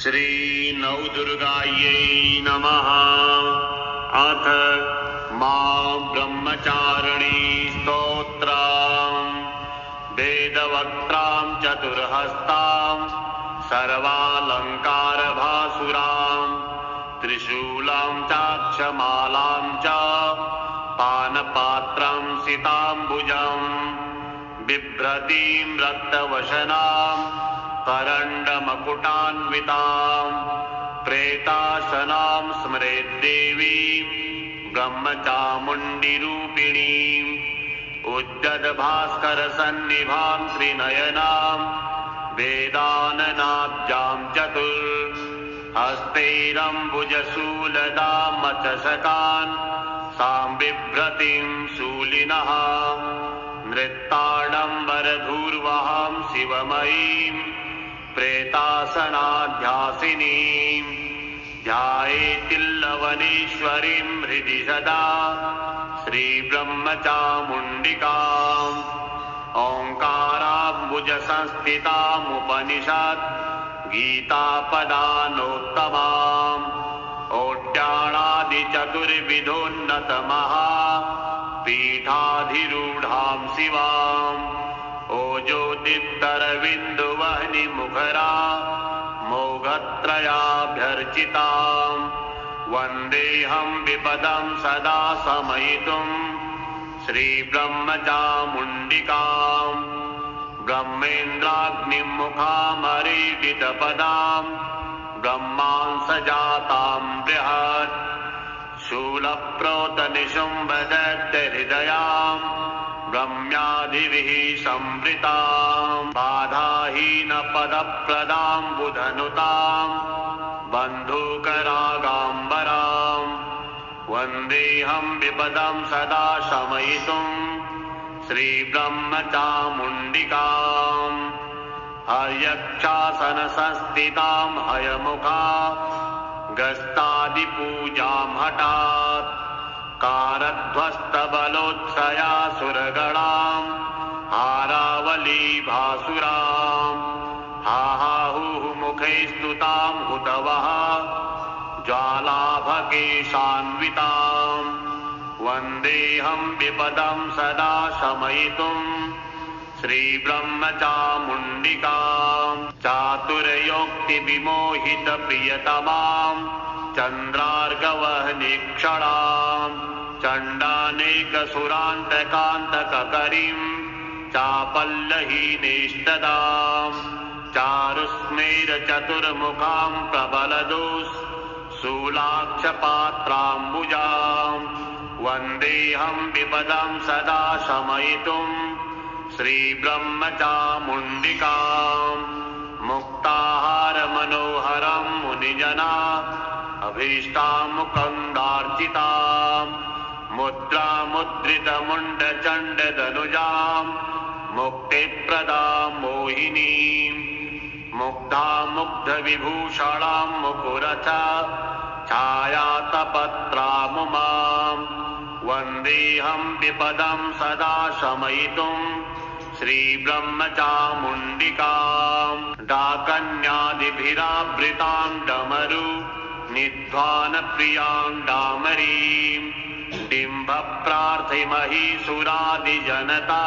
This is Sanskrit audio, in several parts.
श्री नवदुर्गायै नमः। अथ मां ब्रह्मचारिणी स्तोत्रम्। वेदवक्त्रां चतुर्हस्तां सर्वालङ्कारभासुरां त्रिशूलां चाक्षमालां च पानपात्रं सिताम्बुजं बिभ्रतीं रक्तवशनां करण्डमकुटान्वितां प्रेतासनां स्मरेद्देवीं ब्रह्मचामुण्डिरूपिणीम् उद्यद्भास्करसन्निभां त्रिनयनां वेदाननाब्जां चतुर्हस्तैरम्बुजशूलदामचषकान् सां बिभ्रतीं शूलिनः नृत्ताडम्बरधूर्वहां शिवमयीं प्रेतासनाध्यासिनीं ध्यायेतिल्लवनीश्वरीं हृदि सदा श्रीब्रह्मचामुण्डिकाम्। ओङ्काराम्बुजसंस्थितामुपनिषत् गीतापदानोत्तमाम् ओड्याणादिचतुर्विधोन्नतमहा पीठाधिरूढां शिवाम् ओजोदीप्तरविन्दुवह्निमुखरा मोघत्रयाभ्यर्चिताम् वन्देऽहं विपदं सदा शमयितुं श्रीब्रह्मचामुण्डिकाम्। ब्रह्मेन्द्राग्निमुखामरीडितपदां ब्रह्मांसजातां बृहत् शूलप्रोतनिशुम्भदैत्यहृदयां ब्रह्म्यादिभिः संवृतां बाधाहीनपदप्रदां बुधनुतां बन्धूकरागाम्बरां वन्देऽहं विपदं सदा शमयितुं श्रीब्रह्मचामुण्डिकाम्। हयक्षासनसंस्थितां हयमुखा गस्तादिपूजां हठात् कारध्वस्तबलोत्सया सुरगणां हारावलीभासुरां हाहुः मुखे स्तुतां हुतवः ज्वालाभकेशान्वितां वन्देऽहं विपदं सदा शमयितुं श्रीब्रह्मचामुण्डिकाम्। चातुर्योक्तिविमोहितप्रियतमां चन्द्रार्कवह्निक्षणां चण्डानेकसुरान्तकान्तककरीं चापल्लहीनेष्टदां चारुस्मेरचतुर्मुखां प्रबलदुःशूलाक्षपात्राम्बुजां वन्देऽहं विपदं सदा शमयितुं श्रीब्रह्मचामुण्डिकाम्। मुक्ताहारमनोहरं मुनिजना अभीष्टामुकन्दार्चितां मुद्रामुद्रितमुण्डचण्डदनुजां मुक्तिप्रदां मोहिनीं मुग्धामुग्धविभूषणां मुकुरच छायातपत्रामुमां वन्देऽहं विपदं सदा शमयितुं श्रीब्रह्मचामुण्डिकाम्। डाकन्यादिभिरावृतां डमरु निध्वानप्रियां डामरीं डिम्भप्रार्थिमहीसुरादिजनता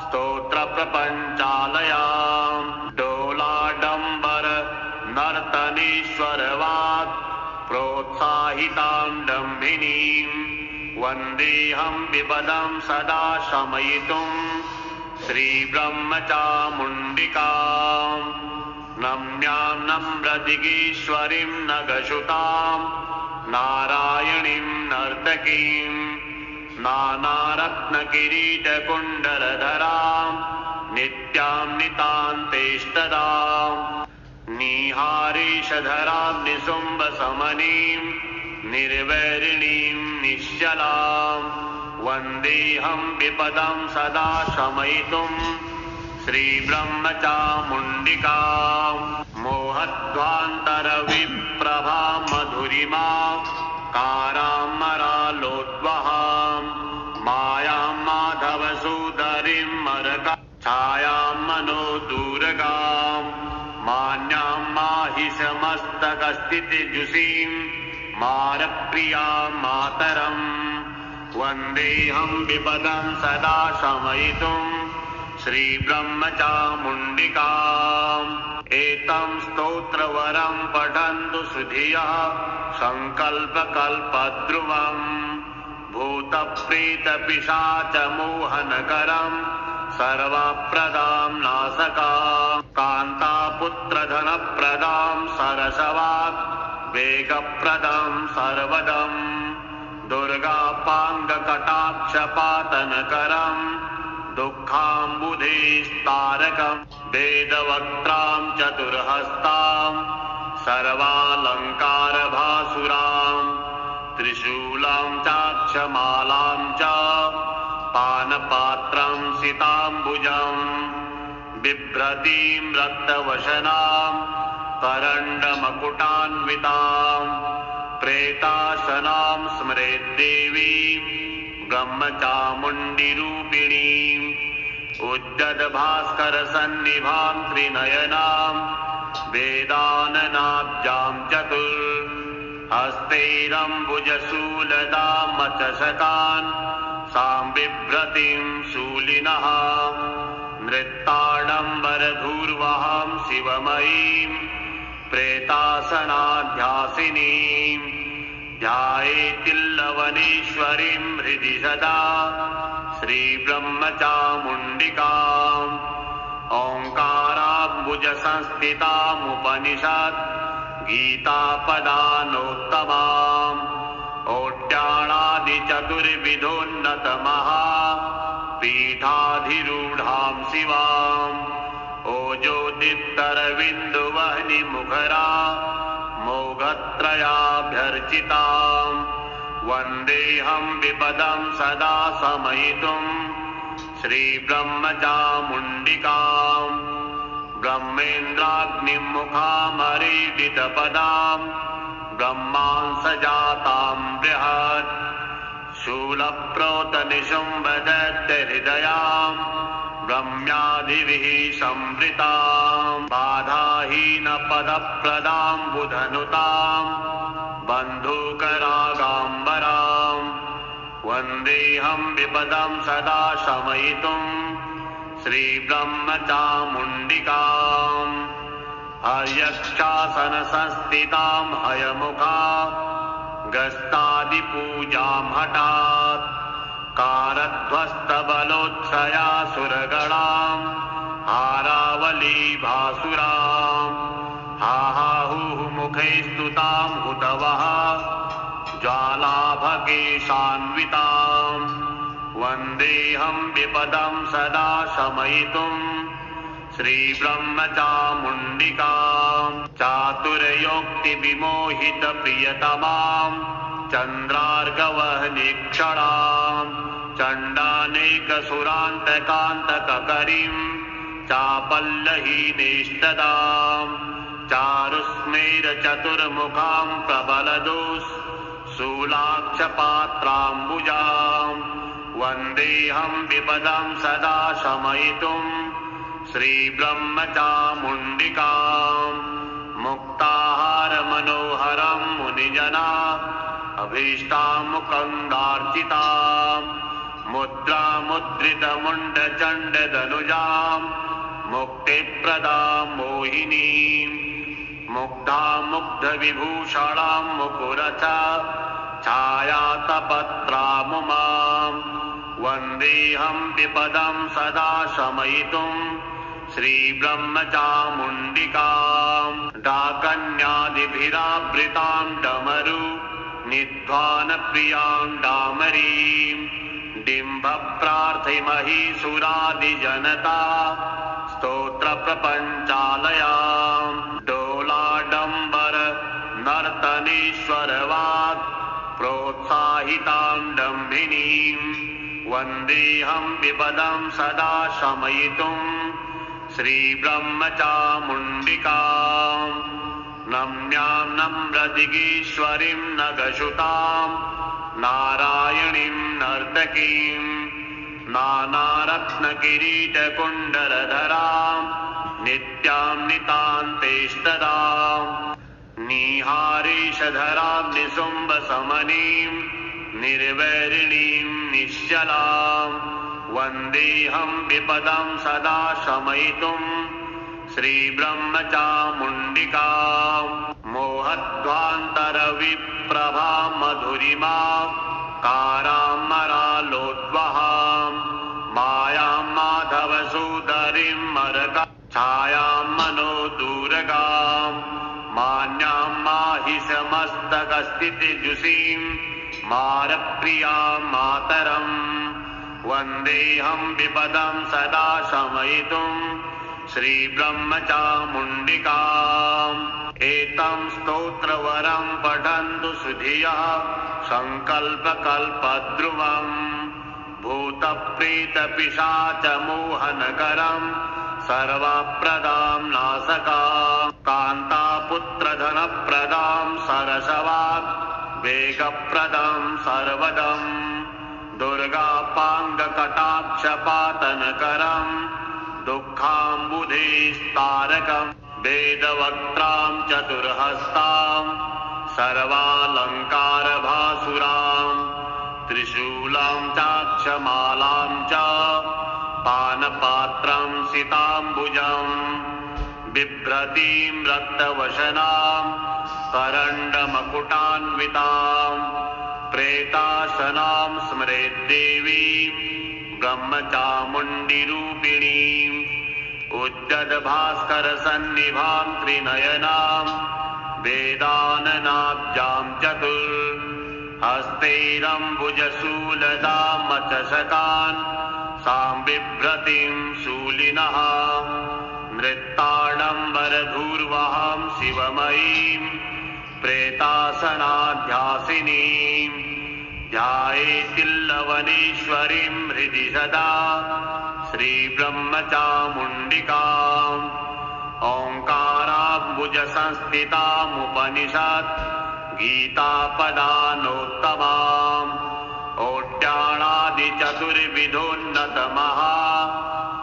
स्तोत्रप्रपञ्चालयां डोलाडम्बर नर्तनेश्वरवात् प्रोत्साहितां डम्भिनीं वन्देऽहं विपदं सदा शमयितुं श्रीब्रह्मचामुण्डिकाम्। नम्यां नम्रदिगीश्वरीं नगशुतां नारायणीं नर्तकीं नानारत्नकिरीटकुण्डलधरां नित्यां नितान्तेष्टदां निहारीशधरां निशुम्भसमनीं निर्वैरिणीं निश्चलां वन्देऽहं विपदं सदा शमयितुं श्रीब्रह्मचामुण्डिकाम्। मोहध्वान्तरविप्रभां मधुरिमां कारामरालोद्वहां मायां माधवसूदरीं मरका छायां मनोदूरगां मान्यां माहि माहिषमस्तकस्थितिजुषीं मारप्रियां मातरम् वन्देऽहं विपदं सदा शमयितुं श्रीब्रह्मचामुण्डिकाम् एतं स्तोत्रवरं पठन्तु सुधियः सङ्कल्पकल्पद्रुवम् भूतप्रेतपिशाचमोहनकरं सर्वप्रदां नाशकां कान्तापुत्रधनप्रदां सरसवाक् वेगप्रदं सर्वदम् दुर्गापाङ्गकटाक्षपातनकरं दुःखाम्बुधेस्तारकं वेदवक्त्रां चतुर्हस्तां सर्वालङ्कारभासुरां त्रिशूलां चाक्षमालां च पानपात्रं सिताम्बुजं बिभ्रतीं रक्तवशनां करण्डमकुटान्वितां प्रेतासनां स्मरेद्देवीं ब्रह्मचामुण्डिरूपिणीम् उद्यद्भास्करसन्निभां त्रिनयनां वेदाननाब्जां चतुर्हस्तैरम्बुजशूलदां मचशकान् सां बिभ्रतीं शूलिनः नृत्ताडम्बरधूर्वहां शिवमयीं प्रेतासनाध्यासिनीं ध्यायेतिल्लवनेश्वरीं हृदि सदा श्रीब्रह्मचामुण्डिकाम् ओङ्काराम्बुजसंस्थितामुपनिषत् गीतापदानोत्तमाम् ओड्याणादिचतुर्विधोन्नतमहा पीठाधिरूढां शिवाम् ओजोदीप्तरविन्दुवह्निमुखरा मोघत्रयाभ्यर्चिताम् वन्देऽहं विपदं सदा शमयितुं श्रीब्रह्मचामुण्डिकाम् ब्रह्मेन्द्राग्निमुखामरीडितपदां ब्रह्मांसजातां बृहत् शूलप्रोतनिशुम्भदैत्यहृदयां ब्रह्म्यादिभिः संवृतां बाधाहीनपदप्रदां बुधनुतां बन्धूकरागाम्बरां वन्देऽहं विपदं सदा शमयितुं श्रीब्रह्मचामुण्डिकाम् हयक्षासनसंस्थितां हयमुखा गस्तादिपूजां हठात् कारध्वस्तबलोत्सया सुरगणां हारावलीभासुरां हाहुः मुखे स्तुतां हुतवः ज्वालाभकेशान्वितां वन्देऽहं विपदं सदा शमयितुं श्रीब्रह्मचामुण्डिकाम् चातुर्योक्तिविमोहितप्रियतमां चन्द्रार्कवह्निक्षणां चण्डानेकसुरान्तकान्तककरीं चापल्लहीनेष्टदां चारुस्मेरचतुर्मुखां प्रबलदुःशूलाक्षपात्राम्बुजां वन्देऽहं विपदं सदा शमयितुं श्रीब्रह्मचामुण्डिकाम् मुक्ताहारमनोहरं मुनिजना अभीष्टामुकन्दार्चितां मुद्रामुद्रितमुण्डचण्डदनुजां मुक्तिप्रदां मोहिनीं मुग्धामुग्धविभूषणां मुकुरच छायातपत्रामुमां वन्देऽहं विपदं सदा शमयितुं श्रीब्रह्मचामुण्डिकाम् डाकन्यादिभिरावृतां डमरु निध्वानप्रियां डामरीं डिम्भप्रार्थिमहीसुरादिजनता स्तोत्रप्रपञ्चालयां डोलाडम्बर नर्तनेश्वरवाक् प्रोत्साहितां डम्भिनीं वन्देऽहं विपदं सदा शमयितुं श्रीब्रह्मचामुण्डिकाम् नम्यां नम्रदिगीश्वरीं नगशुतां नारायणीं नर्तकीं नानारत्नकिरीटकुण्डलधरां नित्यां नितान्तेष्टदाम् नीहारेशधरां निशुम्भसमनीं निर्वैरिणीं निश्चलां वन्देऽहं विपदं सदा शमयितुं श्रीब्रह्मचामुण्डिकां मोहध्वान्तरविप्रभां मधुरिमां कारामरालोद्वहां मायां माधवसूदरीं मरका छायां मनोदूरगां मान्यां माहिषमस्तकस्थितिजुषीं मारप्रियां मातरं वन्देऽहं विपदं सदा शमयितुं श्रीब्रह्मचामुण्डिकाम् एतं स्तोत्रवरं पठन्तु सुधियः सङ्कल्पकल्पद्रुवम् भूतप्रेतपिशाचमोहनकरं सर्वप्रदां नाशकां कान्तापुत्रधनप्रदां सरसवाग् वेगप्रदं सर्वदं दुर्गापाङ्गकटाक्षपातनकरं दुःखाम्बुधेस्तारकं वेदवक्त्रां चतुर्हस्तां सर्वालङ्कारभासुरां त्रिशूलां चाक्षमालां च पानपात्रं सिताम्बुजं बिभ्रतीं रक्तवशनां करण्डमकुटान्वितां प्रेतासनां स्मरेद्देवीं ब्रह्मचामुण्डिरूपिणीम् उद्गतभास्करसन्निभां त्रिनयनां वेदाननाब्जां चतुर्हस्तैरम्बुजशूलदामचषकान् सां बिभ्रतीं शूलिनः नृत्ताडम्बरधूर्वहां शिवमयीं प्रेतासनाध्यासिनीं ध्यायेतिल्लवनेश्वरीं हृदि सदा श्रीब्रह्मचामुण्डिकाम् ओङ्काराम्बुजसंस्थितामुपनिषत् गीतापदानोत्तमाम् ओड्याणादिचतुर्विधोन्नतमहा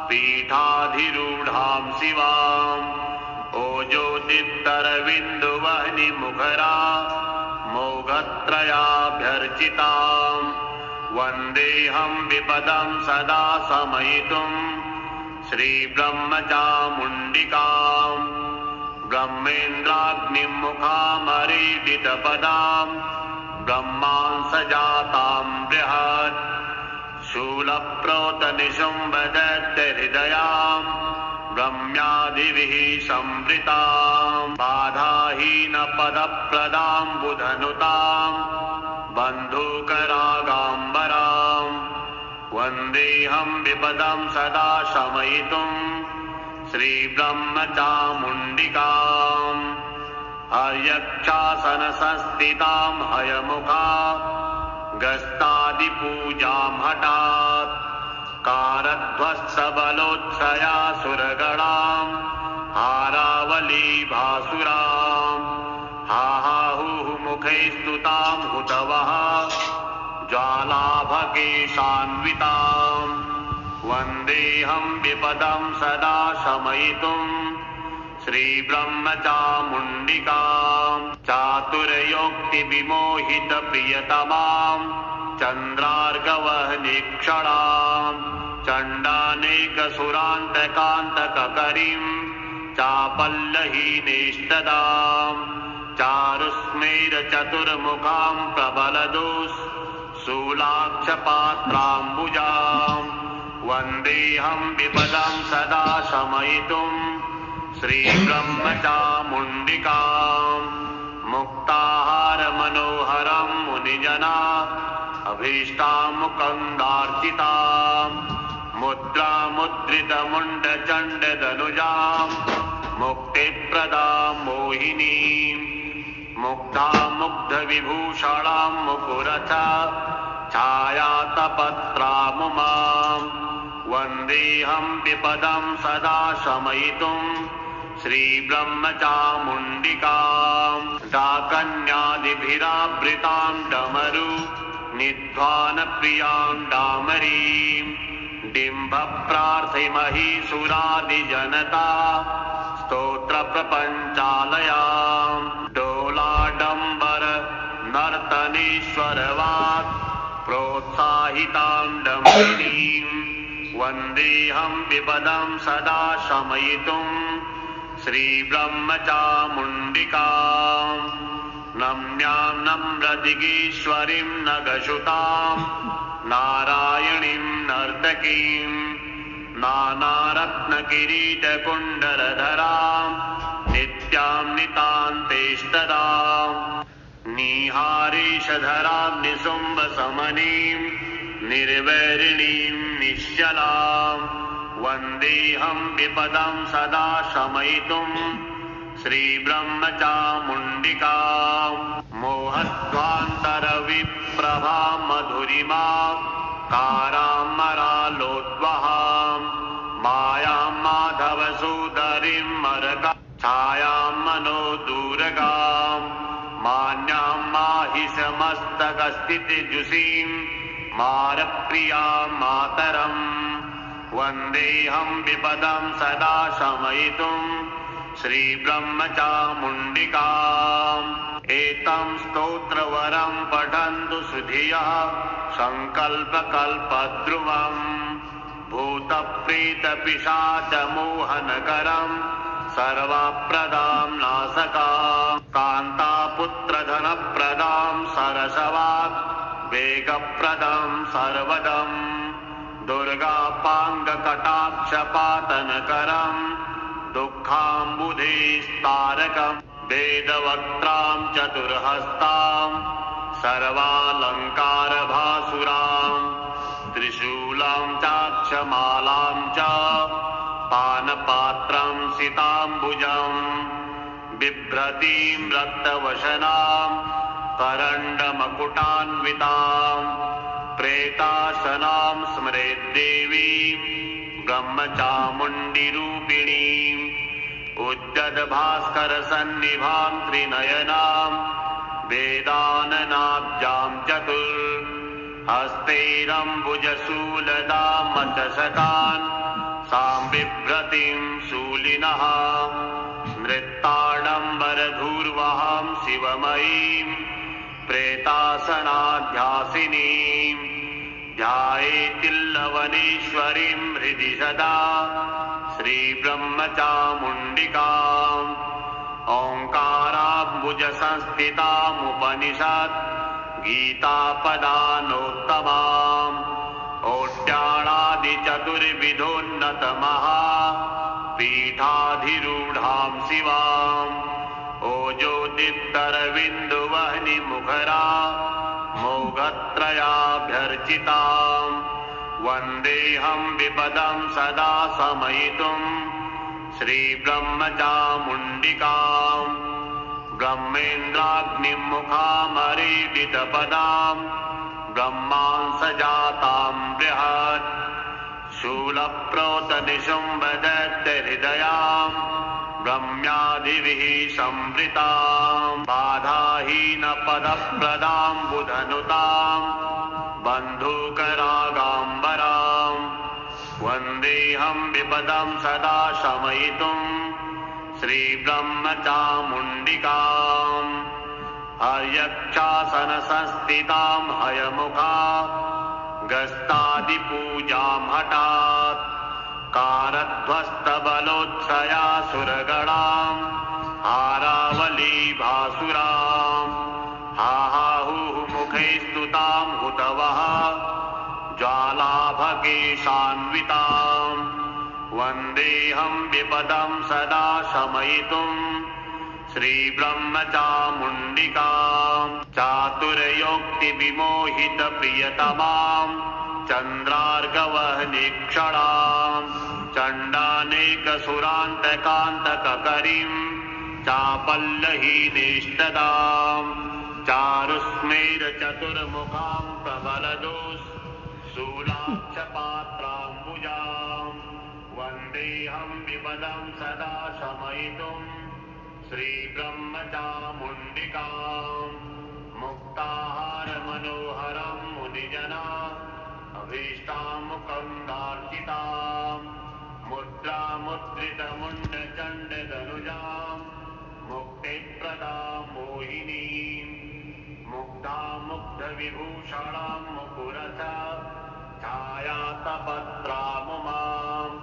पीठाधिरूढां शिवाम् ओजोदित्तरविन्दुवह्निमुखरा मोघत्रयाभ्यर्चिताम् वन्देऽहं विपदं सदा शमयितुं श्रीब्रह्मचामुण्डिकाम् ब्रह्मेन्द्राग्निमुखामरीडितपदां ब्रह्मांसजातां बृहत् शूलप्रोतनिशुम्भदैत्यहृदयां ब्रह्म्यादिभिः संवृतां बाधाहीनपदप्रदां बुधनुतां बन्धूकरागाम्बरां वन्देऽहं विपदं सदा शमयितुं श्रीब्रह्मचामुण्डिकाम् हर्यक्षासनसंस्थितां हयमुखा गस्तादिपूजां हठात् कारध्वस्तबलोत्सया सुरगणां हारावलीभासुरां हाहुः मुखे स्तुतां हुतवः ज्वालाभकेशान्वितां वन्देऽहं विपदं सदा शमयितुं श्रीब्रह्मचामुण्डिकाम् चातुर्योक्तिविमोहितप्रियतमां चन्द्रार्कवह्निक्षणां चण्डानेकसुरान्तकान्तककरीं चापल्लहीनेष्टदां चारुस्मेरचतुर्मुखां प्रबलदुःशूलाक्षपात्राम्बुजां वन्देऽहं विपदं सदा शमयितुं श्रीब्रह्मचामुण्डिकाम् मुक्ताहारमनोहरं मुनिजना अभीष्टामुकन्दार्चितां मुद्रामुद्रितमुण्डचण्डदनुजां मुक्तिप्रदां मोहिनीं मुग्धामुग्धविभूषणां मुकुरच छायातपत्रामुमां वन्देऽहं विपदं सदा शमयितुं श्रीब्रह्मचामुण्डिकाम् डाकन्यादिभिरावृतां डमरु निध्वानप्रियां डामरीं डिम्भप्रार्थमहीसुरादिजनता स्तोत्रप्रपञ्चालयां वन्देऽहं विपदं सदा शमयितुं श्रीब्रह्मचामुण्डिकां नम्यां नम्रदिगीश्वरीं नगसुतां नारायणीं नर्तकीं नानारत्नकिरीटकुण्डलधरां नित्यां नितान्तेष्टदां निहारीशधरां निशुम्भसमनीं निर्वैरिणीं निश्चलां वन्देऽहं विपदं सदा शमयितुं श्रीब्रह्मचामुण्डिकां मोहध्वान्तरविप्रभां मधुरिमां कारामरालोद्वहां मायां माधवसूदरीं मरका छायां मनोदूरगां मान्यां माहिषमस्तकस्थितिजुषीं मारप्रियां मातरम् वन्देऽहं विपदं सदा शमयितुं श्रीब्रह्मचामुण्डिकाम् एतं स्तोत्रवरं पठन्तु सुधियः सङ्कल्पकल्पद्रुमम् भूतप्रेतपिशाचमोहनकरं सर्वप्रदां नाशकां कान्तापुत्रधनप्रदां सरसवाक् वेगप्रदं सर्वदम् दुर्गापाङ्गकटाक्षपातनकरं दुःखाम्बुधेस्तारकं वेदवक्त्रां चतुर्हस्तां सर्वालङ्कारभासुरां त्रिशूलां चाक्षमालां च पानपात्रं सिताम्बुजं बिभ्रतीं रक्तवशनां करण्डमकुटान्वितां प्रेतासनां स्मरेद्देवीं ब्रह्मचामुण्डिरूपिणीम् उद्यद्भास्करसन्निभां त्रिनयनां वेदाननाब्जां चतुर्हस्तैरम्बुजशूलदां मचशकान् सां बिभ्रतीं शूलिनः नृत्ताडम्बरधूर्वहां शिवमयीं प्रेतासनाध्यासिनीं ध्यायेतिल्लवनेश्वरीं हृदि सदा श्रीब्रह्मचामुण्डिकाम् ओङ्काराम्बुजसंस्थितामुपनिषत् गीतापदानोत्तमाम् ओड्याणादिचतुर्विधोन्नतमहा पीठाधिरूढां शिवाम् ओजोदित्तरविन्दुवह्निमुखरा मोघत्रयाभ्यर्चिताम् वन्देऽहं विपदं सदा शमयितुं श्रीब्रह्मचामुण्डिकां ब्रह्मेन्द्राग्निमुखामरीडितपदां ब्रह्मांसजातां बृहत् शूलप्रोतनिशुम्भदैत्यहृदयां ब्रह्म्यादिभिः संवृतां बाधाहीनपदप्रदां बुधनुतां बन्धूकरागाम्बरां वन्देऽहं विपदं सदा शमयितुं श्रीब्रह्मचामुण्डिकां हर्यक्षासनसंस्थितां हयमुखा गस्तादिपूजां हठात् कारध्वस्तबलोत्सया सुरगणां हारावलीभासुरां हाहुः मुखे स्तुतां हुतवः ज्वालाभकेशान्वितां वन्देऽहं विपदं सदा शमयितुं श्रीब्रह्मचामुण्डिकां चातुर्योक्तिविमोहितप्रियतमां चन्द्रार्कवह्निक्षणां चण्डानेकसुरान्तकान्तककरीं चापल्लहीनेष्टदां चारुस्मेरचतुर्मुखां प्रबलदोषशूलाक्षपात्राम्बुजां वन्देऽहं विपदं सदा शमयितुं श्रीब्रह्मचामुण्डिकां मुक्ताहारमनोहरं मुनिजना अभीष्टामुकन्दार्चितां मुद्रामुद्रितमुण्डचण्डधनुजां मुक्तिप्रदां मोहिनीं मुग्धामुग्धविभूषणां मुकुरथ छायां पाशपत्रामुमाम्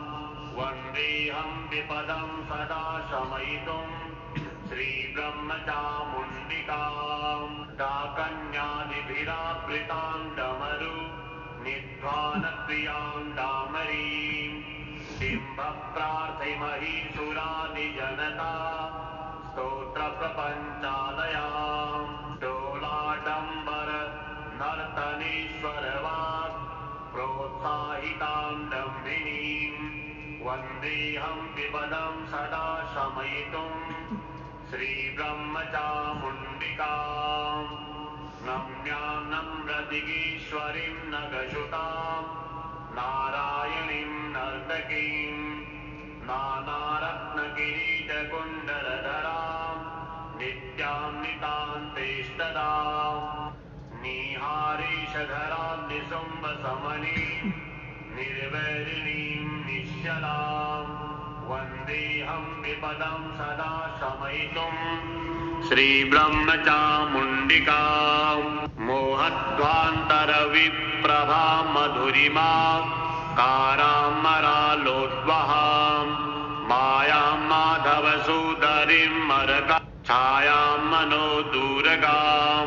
वन्देऽहं विपदं सदा शमयितुम् श्रीब्रह्मचामुण्डिकाम् डाकन्यादिभिरावृतां डमरु निध्वानप्रियां डामरीम् बिम्बप्रार्थैमही सुरादिजनता स्तोत्रप्रपञ्चालयाम् डोलाडम्बर नर्तनेश्वरवाक् प्रोत्साहितां डम्बिनीम् वन्देऽहं विपदं सदा शमयितुम् श्रीब्रह्मचामुण्डिकाम् नम्यां नम्रदिगीश्वरीं नगशुतां नारायणीं नर्तकीं नानारत्नकिरीटकुण्डलधरां नित्यां नितान्तेष्टदां निहारेशधरां निशुम्भसमनीं निर्वैरिणीं निश्चलां वन्देऽहं विपदं सदा शमयितुम् श्रीब्रह्मचामुण्डिकाम् मोहध्वान्तरविप्रभां मधुरिमा कारामरालोद्वहां मायां माधवसूदरीं मरका छायां मनोदूरगां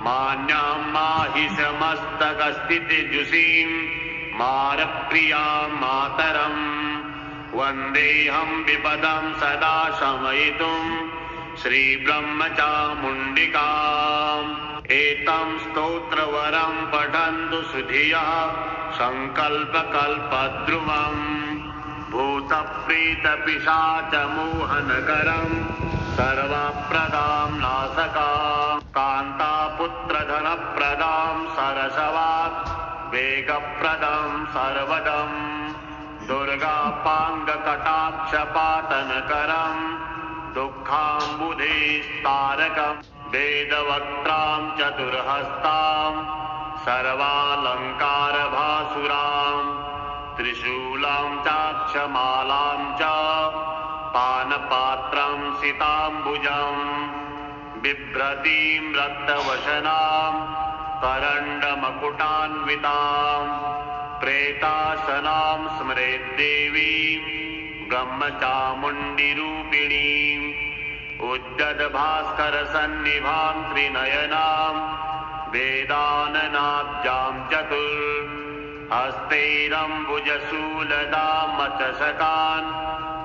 मान्यां माहिषमस्तकस्थितिजुषीं मारप्रियां मातरम् वन्देऽहं विपदं सदा शमयितुम् श्रीब्रह्मचामुण्डिकाम् एतं स्तोत्रवरं पठन्तु सुधियः सङ्कल्पकल्पद्रुमम् भूतप्रेतपिशाचमोहनकरं सर्वप्रदां नाशकां कान्तापुत्रधनप्रदां सरसवाक् वेगप्रदं सर्वदम् दुर्गापाङ्गकटाक्षपातनकरं दुःखाम्बुधेस्तारकं वेदवक्त्रां चतुर्हस्तां सर्वालङ्कारभासुरां त्रिशूलां चाक्षमालां च पानपात्रं सिताम्बुजं बिभ्रतीं रक्तवशनां करण्डमकुटान्वितां प्रेतासनां स्मरेद्देवीं ब्रह्मचामुण्डिरूपिणीम् उद्गतभास्करसन्निभां त्रिनयनां वेदाननाब्जां चतुर्हस्तैरम्बुजशूलदामचषकान्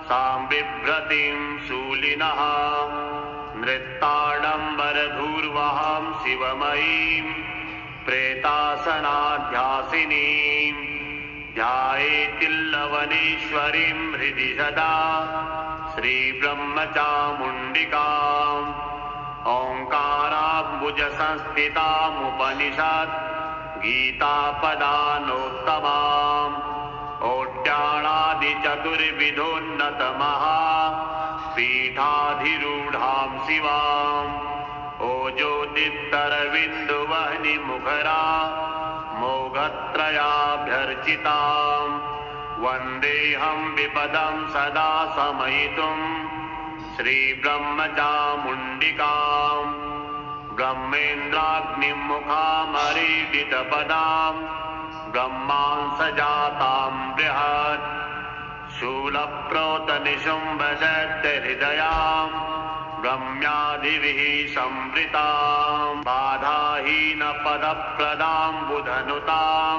सां बिभ्रतीं शूलिनः नृत्ताडम्बरधूर्वहां शिवमयीं प्रेतासनाध्यासिनीं ध्यायेतिल्लवनेश्वरीं हृदि सदा श्रीब्रह्मचामुण्डिकाम् ओङ्काराम्बुजसंस्थितामुपनिषत् गीतापदानोत्तमाम् ओड्याणादिचतुर्विधोन्नतमः पीठाधिरूढां शिवाम् ओजोदित्तरविन्दुवह्निमुखरा मोघत्रयाभ्यर्चिताम् वन्देऽहं विपदं सदा शमयितुम् श्रीब्रह्मचामुण्डिकाम् ब्रह्मेन्द्राग्निमुखामरीडितपदां ब्रह्मांसजातां बृहत् शूलप्रोतनिशुम्भदैत्यहृदयां ब्रह्म्यादिभिः संवृतां बाधाहीनपदप्रदां बुधनुतां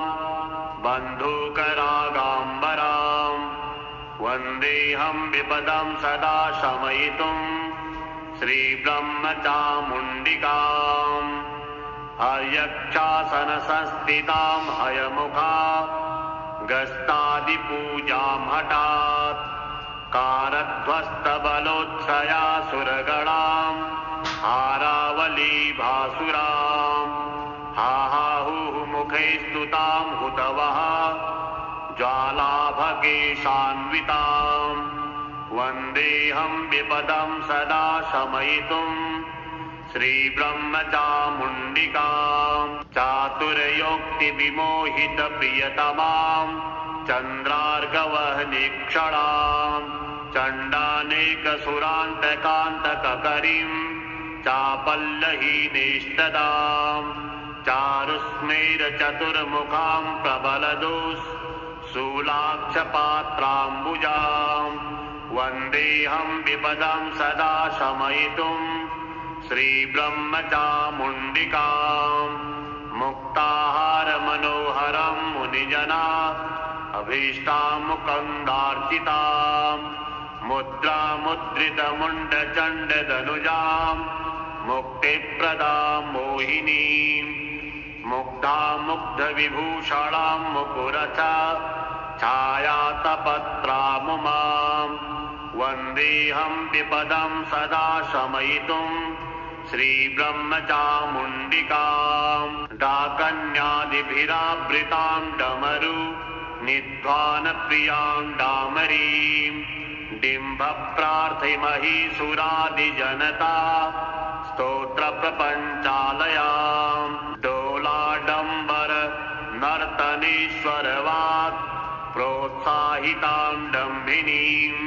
बन्धूकरागाम्बरां वन्देऽहं विपदं सदा शमयितुम् श्रीब्रह्मचामुण्डिकाम् हर्यक्षासनसंस्थितां हयमुखा गस्तादिपूजां हठात् कारध्वस्तबलोत्सया सुरगणां हारावलीभासुरां हाहुः मुखे स्तुतां हुतवः ज्वालाभकेशान्वितां वन्देऽहं विपदं सदा शमयितुम् श्रीब्रह्मचामुण्डिकाम् चातुर्योक्तिविमोहितप्रियतमां चन्द्रार्कवह्निक्षणां चण्डानेकसुरान्तकान्तककरीं चापल्लहीनेष्टदां चारुस्मेरचतुर्मुखां प्रबलदुस् शूलाक्षपात्राम्बुजाम् वन्देऽहं विपदं सदा शमयितुं श्रीब्रह्मचामुण्डिकाम् मुक्ताहारमनोहरं मुनिजना अभीष्टामुकन्दार्चिताम् मुद्रामुद्रितमुण्डचण्डदनुजाम् मुक्तिप्रदां मोहिनीम् मुग्धामुग्धविभूषणां मुकुरच छायातपत्रामुमाम् वन्देऽहं विपदं सदा शमयितुं श्रीब्रह्मचामुण्डिकाम् डाकन्यादिभिरावृतां डमरु निध्वानप्रियां डामरीम् डिम्भप्रार्थमहीसुरादिजनता स्तोत्रप्रपञ्चालयाम् डोलाडम्बर नर्तनेश्वरवात् प्रोत्साहितां डम्भिनीम्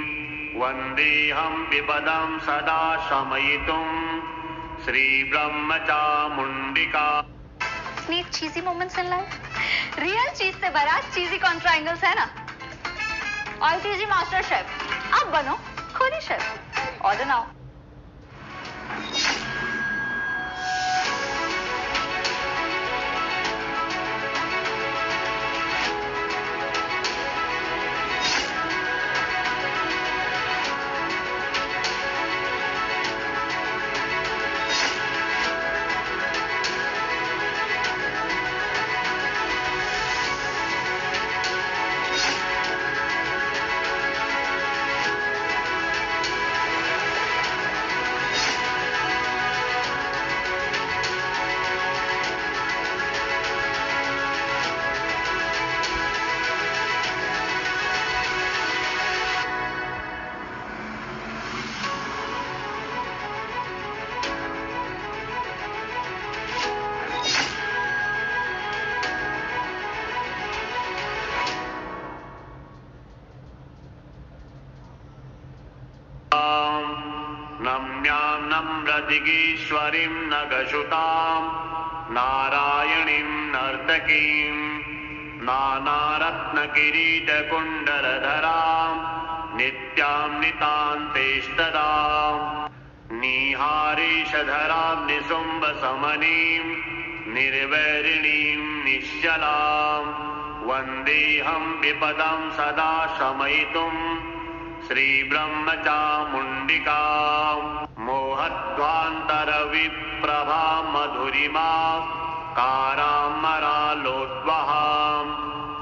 वन्देऽहं विपदं सदा शमयितुं श्रीब्रह्मचामुण्डिका। Need cheesy moments in life? Real cheese से भरा cheesy contra angles है ना? ITG Master Chef, आप बनो खुद ही शेफ। Order now. नम्यां नम्रदिगीश्वरीं नगशुतां नारायणीं नर्तकीं नानारत्नकिरीटकुण्डलधरां नित्यां नितान्तेष्टदां निहारीशधरां निसुम्बसमनीं निर्वैरिणीं निश्चलां वन्देऽहं विपदं सदा शमयितुं श्रीब्रह्मचामुण्डिकाम् मोहध्वान्तरविप्रभा मधुरिमा कारामरालोद्वहाम्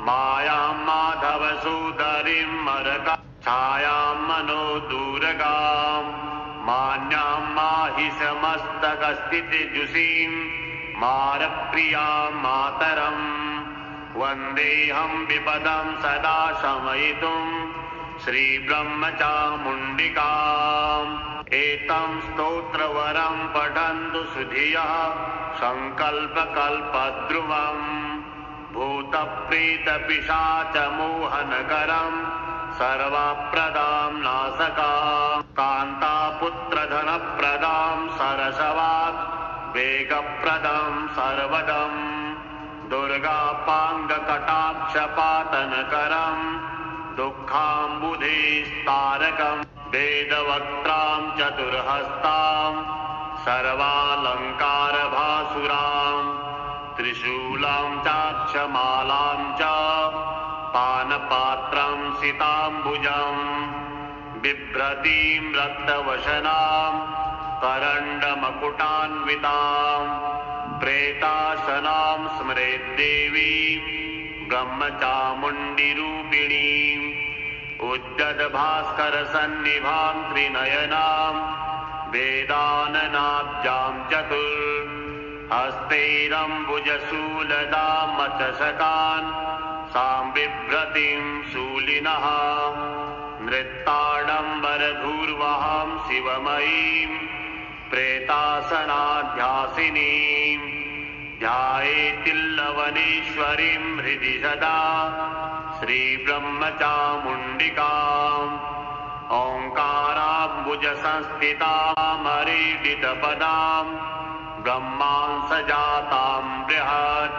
मायां माधवसूदरीं मरका छायां मनोदूरगाम् मान्यां माहिषमस्तकस्थितिजुषीं मारप्रियां मातरम् वन्देऽहं विपदं सदा शमयितुं श्रीब्रह्मचामुण्डिकाम् एतं स्तोत्रवरं पठन्तु सुधियः सङ्कल्पकल्पद्रुवम् भूतप्रेतपिशाचमोहनकरं सर्वप्रदां नाशकाम् कान्तापुत्रधनप्रदां सरसवात् वेगप्रदं सर्वदम् दुर्गापाङ्गकटाक्षपातनकरम् दुःखाम्बुधेस्तारकम् वेदवक्त्रां चतुर्हस्तां सर्वालङ्कारभासुरां त्रिशूलां चाक्षमालां च पानपात्रं सिताम्बुजम् बिभ्रतीं रक्तवशनां करण्डमकुटान्वितां प्रेतासनां स्मरेद्देवीं ब्रह्मचामुण्डिरूपिणीम् उद्यद्भास्करसन्निभां त्रिनयनां वेदाननाब्जां चतुर्हस्तैरम्बुजशूलदामचषकान् सां बिभ्रतीं शूलिनः नृत्ताडम्बरधूर्वहां शिवमयीं प्रेतासनाध्यासिनीं ध्यायेतिल्लवनेश्वरीं हृदि सदा श्रीब्रह्मचामुण्डिकाम् ओङ्काराम्बुजसंस्थितामरीडितपदां ब्रह्मांसजातां बृहत्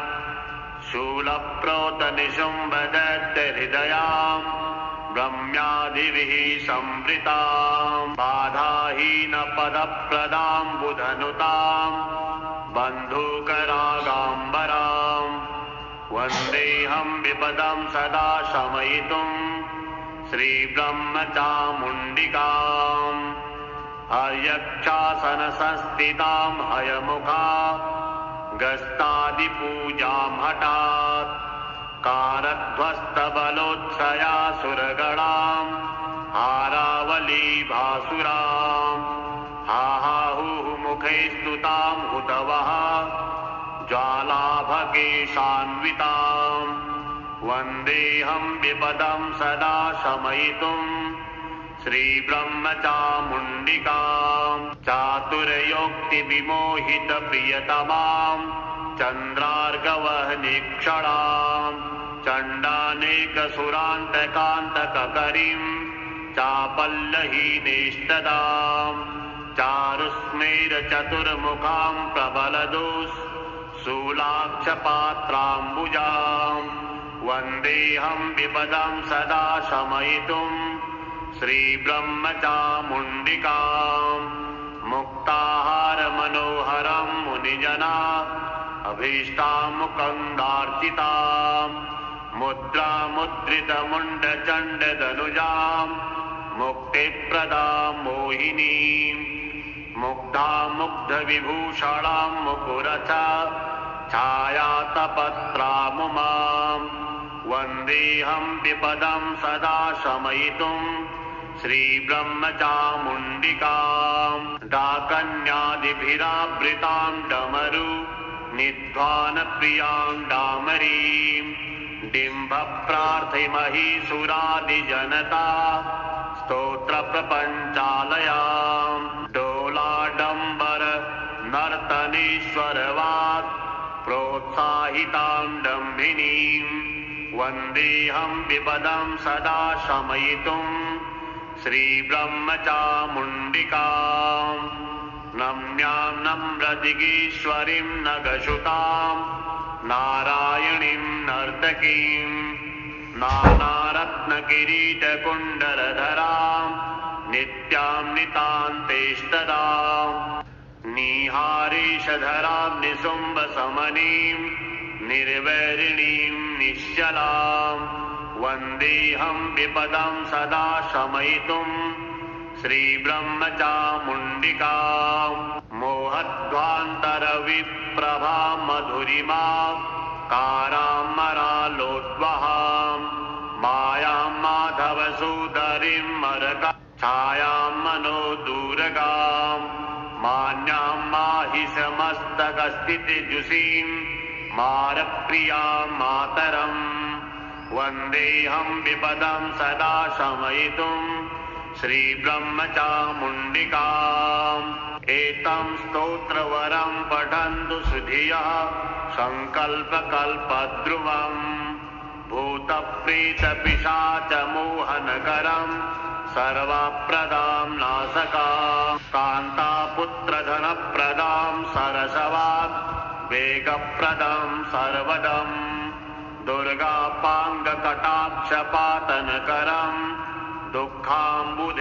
शूलप्रोतनिशुम्भदैत्यहृदयाम् ब्रह्म्यादिभिः संवृताम् बाधाहीनपदप्रदाम् बुधनुताम् बन्धूकरागाम्बराम् वन्देऽहं विपदं सदा शमयितुम् श्रीब्रह्मचामुण्डिकाम् हयक्षासनसंस्थितां हयमुखा गस्तादिपूजां हठात् कारध्वस्तबलोत्सया सुरगणां हारावलीभासुरां हाहाहुः मुखे स्तुतां हुतवः ज्वालाभकेशान्वितां वन्देऽहं विपदं सदा शमयितुम् श्रीब्रह्मचामुण्डिकाम् चातुर्योक्तिविमोहितप्रियतमाम् चन्द्रार्गवह्निक्षणाम् चण्डानेकसुरान्तकान्तककरीम् चापल्लहीनेष्टदाम् चारुस्मेरचतुर्मुखां प्रबलदोस् शूलाक्षपात्राम्बुजाम् वन्देऽहं विपदं सदा शमयितुम् श्रीब्रह्मचामुण्डिकाम् मुक्ताहारमनोहरं मुनिजना अभीष्टामुकन्दार्चिताम् मुद्रामुद्रितमुण्डचण्डदनुजाम् मुक्तिप्रदां मोहिनीम् मुग्धामुग्धविभूषणां मुकुरच छायातपत्रामुमाम् वन्देऽहं विपदं सदा शमयितुम् श्रीब्रह्मचामुण्डिकाम् डाकन्यादिभिरावृतां डमरु निध्वानप्रियां डामरीम् डिम्भप्रार्थिमहीसुरादिजनता स्तोत्रप्रपञ्चालयाम् डोलाडम्बर नर्तनेश्वरवात् प्रोत्साहितां डम्भिनीम् वन्देऽहं विपदं सदा शमयितुम् श्रीब्रह्मचामुण्डिकाम् नम्यां नम्रदिगीश्वरीं नगशुतां नारायणीं नर्तकीं नानारत्नकिरीटकुण्डलधरां नित्यां नितान्तेष्टदां निहारीशधरां निशुम्भसमनीं निर्वैरिणीं निश्चलां वन्देऽहं विपदं सदा शमयितुम् श्रीब्रह्मचामुण्डिकाम् मोहध्वान्तरविप्रभा मधुरिमा कारामरालोद्वहां मायां माधवसूदरीं मरका छायां मनोदूरगां मान्यां माहिषमस्तकस्थितिजुषीं मारप्रियां मातरम् वन्देऽहं विपदं सदा शमयितुम् श्रीब्रह्मचामुण्डिकाम् एतं स्तोत्रवरं पठन्तु सुधियः सङ्कल्पकल्पद्रुवम् भूतप्रेतपिशाचमोहनकरं सर्वप्रदां नाशकां कान्तापुत्रधनप्रदां सरसवात् वेगप्रदं सर्वदम् दुर्गापाङ्गकटाक्षपातनकरम् दुःखाम्बुधेस्तारकम्